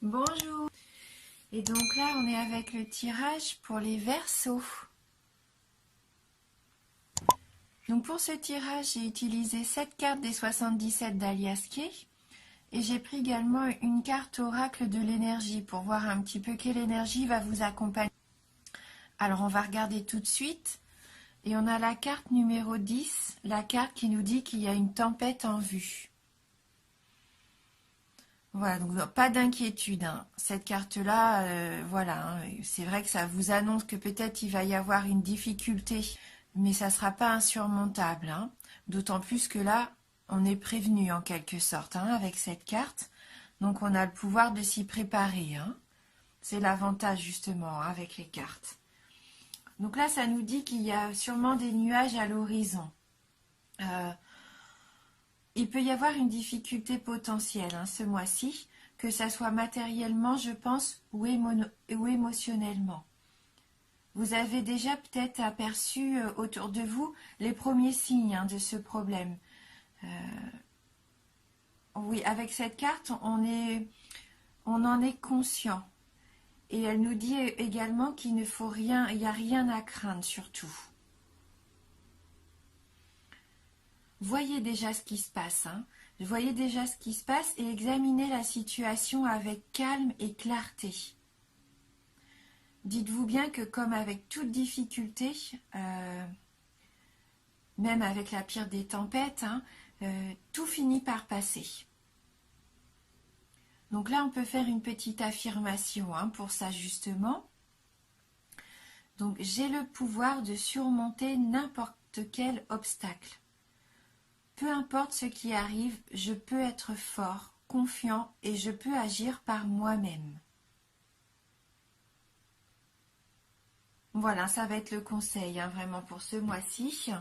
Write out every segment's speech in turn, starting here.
Bonjour. Et donc là, on est avec le tirage pour les Verseaux. Donc pour ce tirage, j'ai utilisé 7 cartes des 77 d'Alias Kay. Et j'ai pris également une carte oracle de l'énergie pour voir un petit peu quelle énergie va vous accompagner. Alors on va regarder tout de suite. Et on a la carte numéro 10, la carte qui nous dit qu'il y a une tempête en vue. Voilà, donc pas d'inquiétude, hein. Cette carte-là, voilà, hein, c'est vrai que ça vous annonce que peut-être il va y avoir une difficulté, mais ça ne sera pas insurmontable, hein. D'autant plus que là, on est prévenu en quelque sorte, hein, avec cette carte. Donc on a le pouvoir de s'y préparer, hein. C'est l'avantage justement, hein, avec les cartes. Donc là, ça nous dit qu'il y a sûrement des nuages à l'horizon. Il peut y avoir une difficulté potentielle, hein, ce mois-ci, que ça soit matériellement, je pense, ou émotionnellement. Vous avez déjà peut-être aperçu autour de vous les premiers signes, hein, de ce problème. Oui, avec cette carte, on en est conscient. Et elle nous dit également qu'il ne faut rien, il n'y a rien à craindre surtout. Voyez déjà ce qui se passe, hein. Voyez déjà ce qui se passe et examinez la situation avec calme et clarté. Dites-vous bien que comme avec toute difficulté, même avec la pire des tempêtes, hein, tout finit par passer. Donc là, on peut faire une petite affirmation, hein, pour ça justement. Donc, j'ai le pouvoir de surmonter n'importe quel obstacle. Peu importe ce qui arrive, je peux être fort, confiant et je peux agir par moi-même. Voilà, ça va être le conseil, hein, vraiment pour ce mois-ci.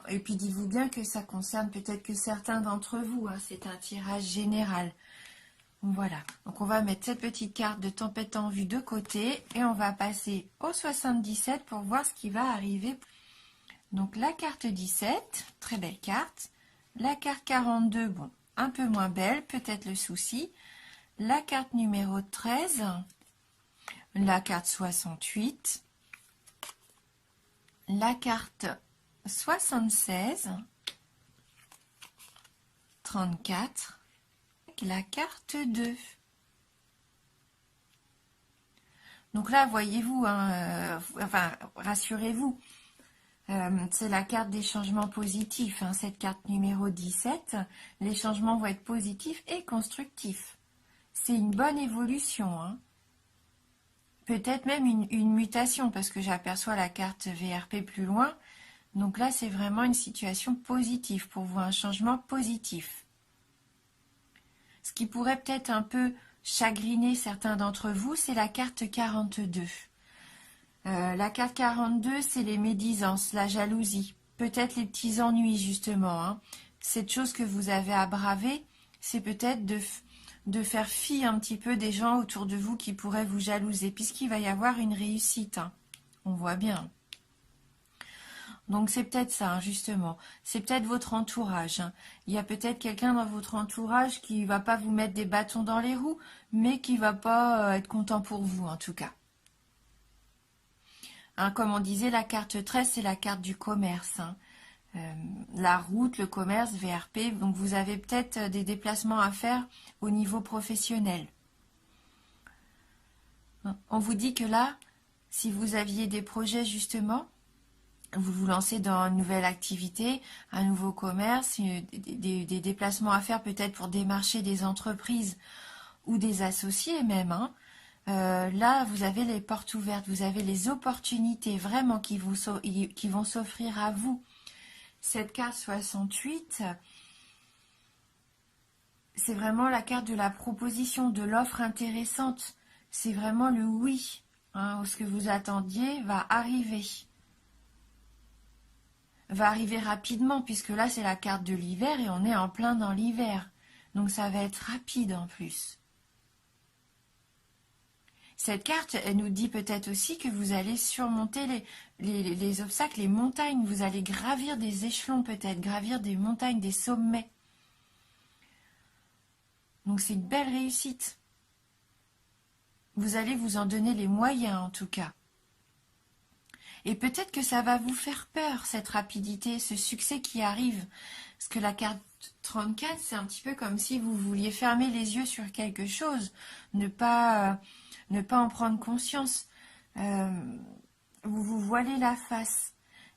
Et puis dites-vous bien que ça concerne peut-être que certains d'entre vous, hein, c'est un tirage général. Voilà, donc on va mettre cette petite carte de tempête en vue de côté et on va passer au 77 pour voir ce qui va arriver. Donc la carte 17, très belle carte. La carte 42, bon, un peu moins belle, peut-être le souci. La carte numéro 13, la carte 68, la carte 76, 34, la carte 2. Donc là, voyez-vous, hein, enfin, rassurez-vous, c'est la carte des changements positifs, hein, cette carte numéro 17. Les changements vont être positifs et constructifs. C'est une bonne évolution, hein. Peut-être même une mutation, parce que j'aperçois la carte VRP plus loin. Donc là, c'est vraiment une situation positive pour vous, un changement positif. Ce qui pourrait peut-être un peu chagriner certains d'entre vous, c'est la carte 42. La carte 42, c'est les médisances, la jalousie, peut-être les petits ennuis justement, hein. Cette chose que vous avez à braver, c'est peut-être de faire fi un petit peu des gens autour de vous qui pourraient vous jalouser, puisqu'il va y avoir une réussite, hein. On voit bien. Donc c'est peut-être ça, hein, justement. C'est peut-être votre entourage, hein. Il y a peut-être quelqu'un dans votre entourage qui ne va pas vous mettre des bâtons dans les roues, mais qui ne va pas être content pour vous, en tout cas. Hein, comme on disait, la carte 13, c'est la carte du commerce, hein. La route, le commerce, VRP. Donc vous avez peut-être des déplacements à faire au niveau professionnel. On vous dit que là, si vous aviez des projets justement, vous vous lancez dans une nouvelle activité, un nouveau commerce, des déplacements à faire peut-être pour démarcher des entreprises ou des associés même, hein. Là, vous avez les portes ouvertes, vous avez les opportunités vraiment qui vont s'offrir à vous. Cette carte 68, c'est vraiment la carte de la proposition, de l'offre intéressante. C'est vraiment le oui, hein, ce que vous attendiez va arriver. Va arriver rapidement, puisque là, c'est la carte de l'hiver et on est en plein dans l'hiver. Donc, ça va être rapide en plus. Cette carte, elle nous dit peut-être aussi que vous allez surmonter les obstacles, les montagnes. Vous allez gravir des échelons peut-être, gravir des montagnes, des sommets. Donc c'est une belle réussite. Vous allez vous en donner les moyens en tout cas. Et peut-être que ça va vous faire peur, cette rapidité, ce succès qui arrive. Parce que la carte 34, c'est un petit peu comme si vous vouliez fermer les yeux sur quelque chose, ne pas en prendre conscience. Vous vous voilez la face.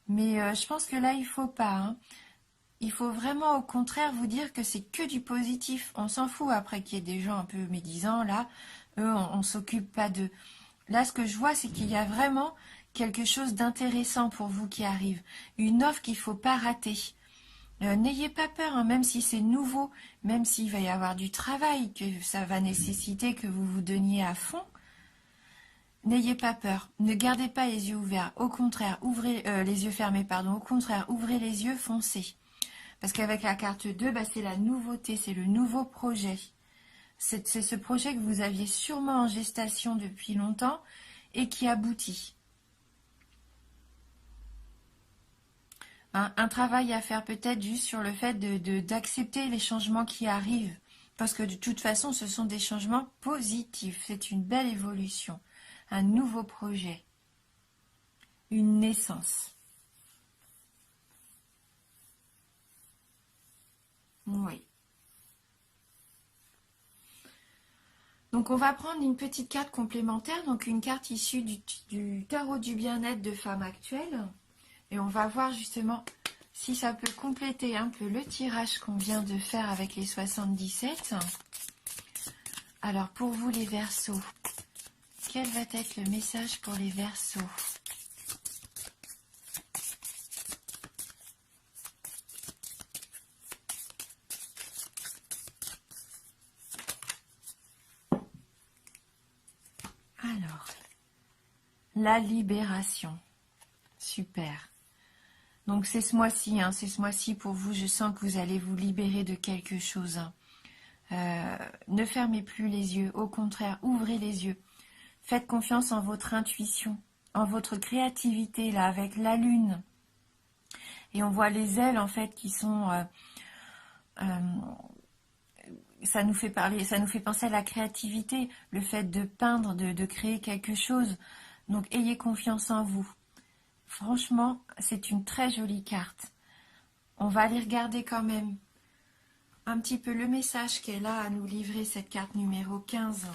Mais je pense que là, il faut pas. Hein. Il faut vraiment, au contraire, vous dire que c'est que du positif. On s'en fout après qu'il y ait des gens un peu médisants, là. Eux, on s'occupe pas d'eux. Là, ce que je vois, c'est qu'il y a vraiment quelque chose d'intéressant pour vous qui arrive. Une offre qu'il ne faut pas rater. N'ayez pas peur, hein, même si c'est nouveau, même s'il va y avoir du travail, que ça va nécessiter que vous vous donniez à fond. N'ayez pas peur, ne gardez pas les yeux ouverts, au contraire, ouvrez les yeux fermés, pardon, au contraire, ouvrez les yeux, foncez. Parce qu'avec la carte 2, bah, c'est la nouveauté, c'est le nouveau projet. C'est ce projet que vous aviez sûrement en gestation depuis longtemps et qui aboutit. Un travail à faire peut-être juste sur le fait d'accepter les changements qui arrivent. Parce que de toute façon, ce sont des changements positifs. C'est une belle évolution. Un nouveau projet. Une naissance. Oui. Donc on va prendre une petite carte complémentaire, donc une carte issue du tarot du bien-être de femme actuelle. Et on va voir justement si ça peut compléter un peu le tirage qu'on vient de faire avec les 77. Alors pour vous les Verseaux, quel va être le message pour les Verseaux? Alors, la libération. Super. Donc c'est ce mois-ci, hein, c'est ce mois-ci pour vous, je sens que vous allez vous libérer de quelque chose. Hein. Ne fermez plus les yeux, au contraire, ouvrez les yeux. Faites confiance en votre intuition, en votre créativité, là, avec la lune. Et on voit les ailes, en fait, qui sont... ça nous fait parler, ça nous fait penser à la créativité, le fait de peindre, de créer quelque chose. Donc ayez confiance en vous. Franchement, c'est une très jolie carte. On va aller regarder quand même un petit peu le message qu'elle a à nous livrer, cette carte numéro 15.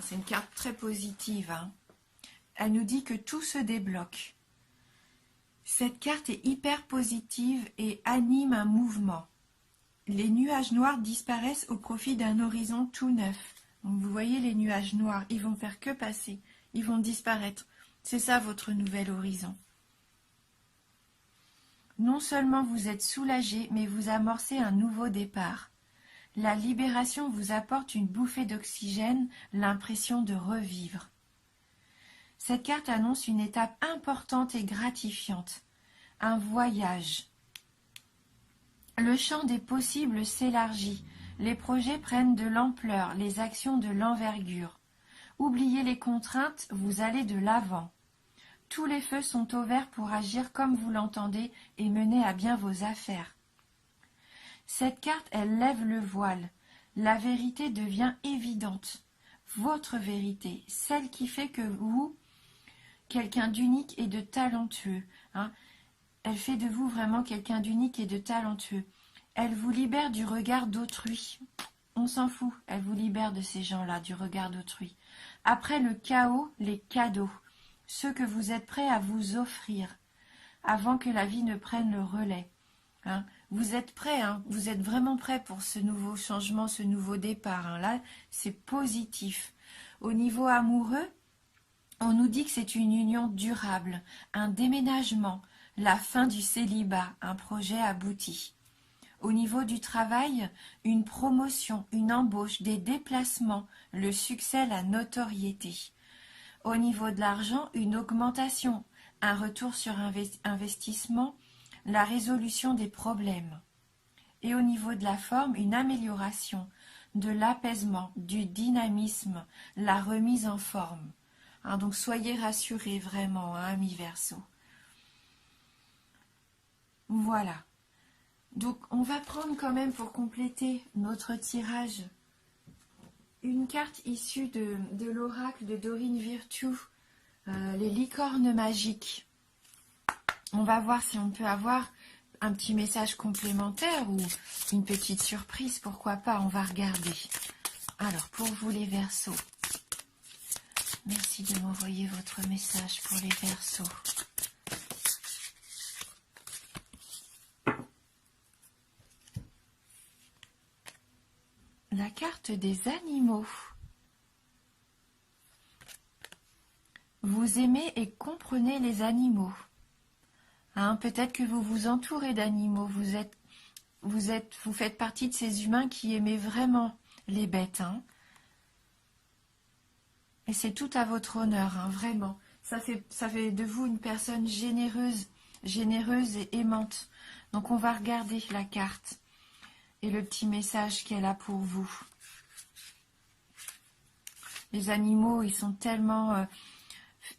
C'est une carte très positive. Hein. Elle nous dit que tout se débloque. Cette carte est hyper positive et anime un mouvement. Les nuages noirs disparaissent au profit d'un horizon tout neuf. Donc vous voyez les nuages noirs, ils vont faire que passer, ils vont disparaître. C'est ça votre nouvel horizon. Non seulement vous êtes soulagé, mais vous amorcez un nouveau départ. La libération vous apporte une bouffée d'oxygène, l'impression de revivre. Cette carte annonce une étape importante et gratifiante, un voyage. Le champ des possibles s'élargit, les projets prennent de l'ampleur, les actions de l'envergure. Oubliez les contraintes, vous allez de l'avant. Tous les feux sont au vert pour agir comme vous l'entendez et mener à bien vos affaires. Cette carte, elle lève le voile. La vérité devient évidente. Votre vérité, celle qui fait que vous, quelqu'un d'unique et de talentueux, hein, elle fait de vous vraiment quelqu'un d'unique et de talentueux. Elle vous libère du regard d'autrui. On s'en fout, elle vous libère de ces gens-là, du regard d'autrui. Après le chaos, les cadeaux, ceux que vous êtes prêts à vous offrir, avant que la vie ne prenne le relais. Hein. Vous êtes prêts, hein, vous êtes vraiment prêts pour ce nouveau changement, ce nouveau départ. Hein. Là, c'est positif. Au niveau amoureux, on nous dit que c'est une union durable, un déménagement, la fin du célibat, un projet abouti. Au niveau du travail, une promotion, une embauche, des déplacements, le succès, la notoriété. Au niveau de l'argent, une augmentation, un retour sur investissement, la résolution des problèmes. Et au niveau de la forme, une amélioration, de l'apaisement, du dynamisme, la remise en forme. Hein, donc soyez rassurés vraiment, hein, amis Verseau. Voilà. Donc on va prendre quand même pour compléter notre tirage une carte issue de l'oracle de Dorine Virtue, les licornes magiques. On va voir si on peut avoir un petit message complémentaire ou une petite surprise, pourquoi pas, on va regarder. Alors, pour vous les Verseaux, merci de m'envoyer votre message pour les Verseaux. La carte des animaux. Vous aimez et comprenez les animaux. Hein, peut-être que vous vous entourez d'animaux. Vous faites partie de ces humains qui aimaient vraiment les bêtes. Hein. Et c'est tout à votre honneur, hein, vraiment. Ça fait de vous une personne généreuse et aimante. Donc on va regarder la carte et le petit message qu'elle a pour vous. Les animaux, ils sont tellement...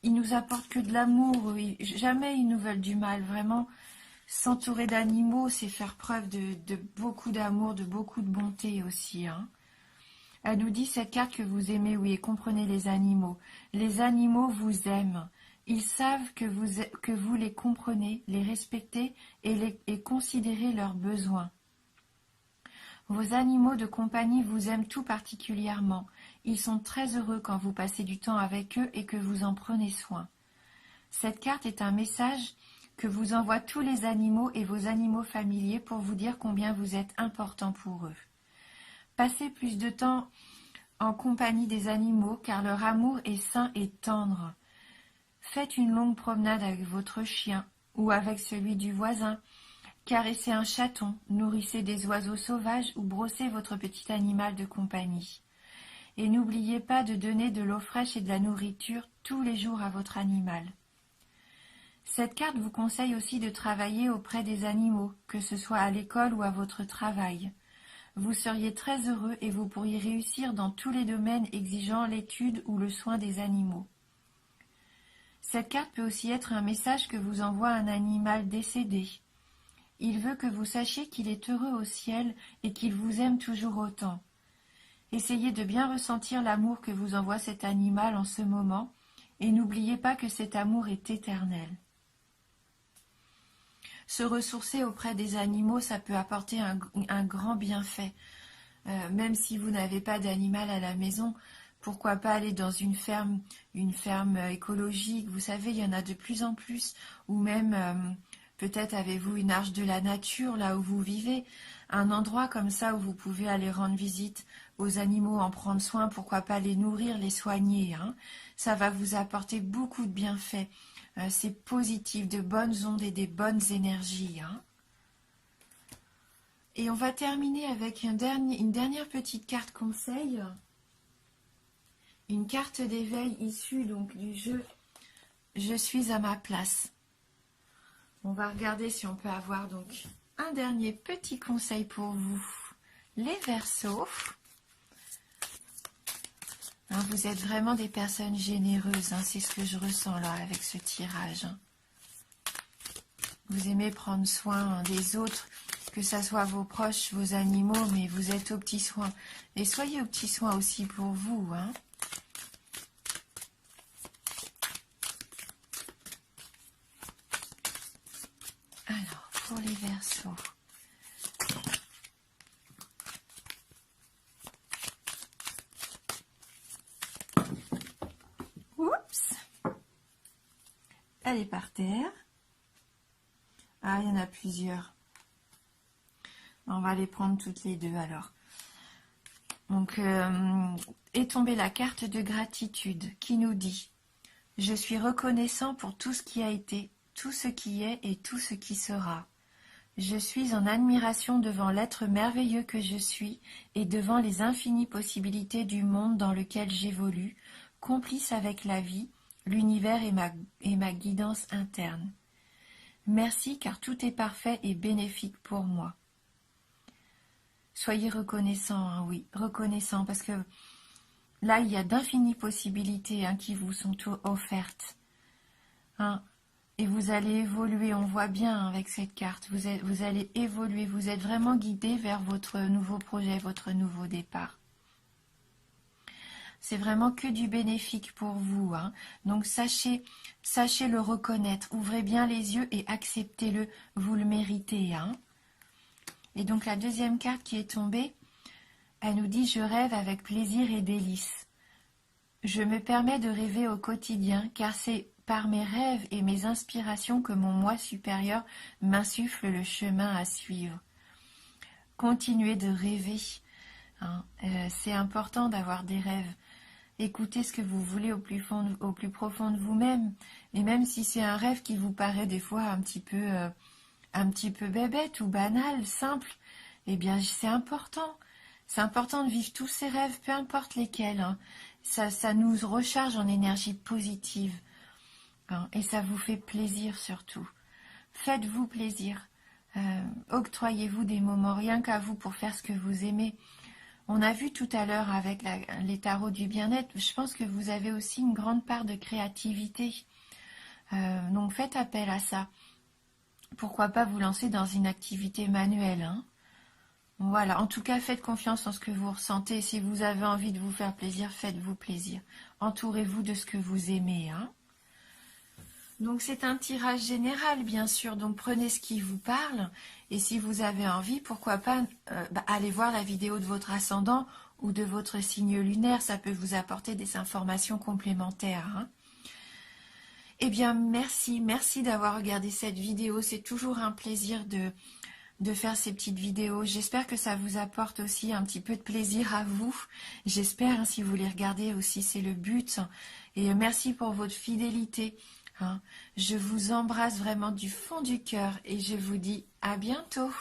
ils nous apportent que de l'amour. Jamais ils nous veulent du mal. Vraiment, s'entourer d'animaux, c'est faire preuve de beaucoup d'amour, de beaucoup de bonté aussi. Hein. Elle nous dit, cette carte, que vous aimez, oui, et comprenez les animaux. Les animaux vous aiment. Ils savent que vous les comprenez, les respectez et considérez leurs besoins. Vos animaux de compagnie vous aiment tout particulièrement. Ils sont très heureux quand vous passez du temps avec eux et que vous en prenez soin. Cette carte est un message que vous envoient tous les animaux et vos animaux familiers pour vous dire combien vous êtes important pour eux. Passez plus de temps en compagnie des animaux car leur amour est sain et tendre. Faites une longue promenade avec votre chien ou avec celui du voisin. Caressez un chaton, nourrissez des oiseaux sauvages ou brossez votre petit animal de compagnie. Et n'oubliez pas de donner de l'eau fraîche et de la nourriture tous les jours à votre animal. Cette carte vous conseille aussi de travailler auprès des animaux, que ce soit à l'école ou à votre travail. Vous seriez très heureux et vous pourriez réussir dans tous les domaines exigeant l'étude ou le soin des animaux. Cette carte peut aussi être un message que vous envoie un animal décédé. Il veut que vous sachiez qu'il est heureux au ciel et qu'il vous aime toujours autant. Essayez de bien ressentir l'amour que vous envoie cet animal en ce moment et n'oubliez pas que cet amour est éternel. Se ressourcer auprès des animaux, ça peut apporter un grand bienfait. Même si vous n'avez pas d'animal à la maison, pourquoi pas aller dans une ferme écologique. Vous savez, il y en a de plus en plus, ou même... peut-être avez-vous une arche de la nature là où vous vivez, un endroit comme ça où vous pouvez aller rendre visite aux animaux, en prendre soin, pourquoi pas les nourrir, les soigner. Hein. Ça va vous apporter beaucoup de bienfaits. C'est positif, de bonnes ondes et des bonnes énergies. Hein. Et on va terminer avec une dernière petite carte conseil. Une carte d'éveil issue donc du jeu « Je suis à ma place ». On va regarder si on peut avoir donc un dernier petit conseil pour vous, les Verseaux. Hein, vous êtes vraiment des personnes généreuses, hein, c'est ce que je ressens là avec ce tirage. Hein. Vous aimez prendre soin des autres, que ce soit vos proches, vos animaux, mais vous êtes aux petits soins. Et soyez aux petits soins aussi pour vous. Hein. Alors, pour les Verseaux. Oups! Elle est par terre. Ah, il y en a plusieurs. On va les prendre toutes les deux alors. Donc, est tombée la carte de gratitude qui nous dit « Je suis reconnaissant pour tout ce qui a été, tout ce qui est et tout ce qui sera. Je suis en admiration devant l'être merveilleux que je suis et devant les infinies possibilités du monde dans lequel j'évolue, complice avec la vie, l'univers et ma guidance interne. Merci car tout est parfait et bénéfique pour moi. » Soyez reconnaissants, hein, oui, reconnaissants, parce que là, il y a d'infinies possibilités hein, qui vous sont offertes. Hein, et vous allez évoluer, on voit bien avec cette carte, vous allez évoluer, vous êtes vraiment guidé vers votre nouveau projet, votre nouveau départ. c'est vraiment que du bénéfique pour vous, hein. Donc sachez le reconnaître, ouvrez bien les yeux et acceptez-le, vous le méritez, hein. Et donc la deuxième carte qui est tombée, elle nous dit « Je rêve avec plaisir et délice. Je me permets de rêver au quotidien, car c'est par mes rêves et mes inspirations que mon moi supérieur m'insuffle le chemin à suivre. » Continuez de rêver, hein. C'est important d'avoir des rêves. Écoutez ce que vous voulez au plus profond de vous-même. Et même si c'est un rêve qui vous paraît des fois un petit peu bébête ou banal, simple, eh bien c'est important. C'est important de vivre tous ces rêves, peu importe lesquels, hein. Ça nous recharge en énergie positive, hein, et ça vous fait plaisir surtout. Faites-vous plaisir. Octroyez-vous des moments rien qu'à vous pour faire ce que vous aimez. On a vu tout à l'heure avec les tarots du bien-être, je pense que vous avez aussi une grande part de créativité. Donc faites appel à ça. Pourquoi pas vous lancer dans une activité manuelle, hein. Voilà, en tout cas, faites confiance en ce que vous ressentez. Si vous avez envie de vous faire plaisir, faites-vous plaisir. Entourez-vous de ce que vous aimez, hein. Donc c'est un tirage général, bien sûr, donc prenez ce qui vous parle, et si vous avez envie, pourquoi pas aller voir la vidéo de votre ascendant ou de votre signe lunaire, ça peut vous apporter des informations complémentaires, hein. Eh bien, merci d'avoir regardé cette vidéo, c'est toujours un plaisir de faire ces petites vidéos. J'espère que ça vous apporte aussi un petit peu de plaisir à vous. J'espère, hein, si vous les regardez aussi, c'est le but. Et merci pour votre fidélité, hein. Je vous embrasse vraiment du fond du cœur et je vous dis à bientôt.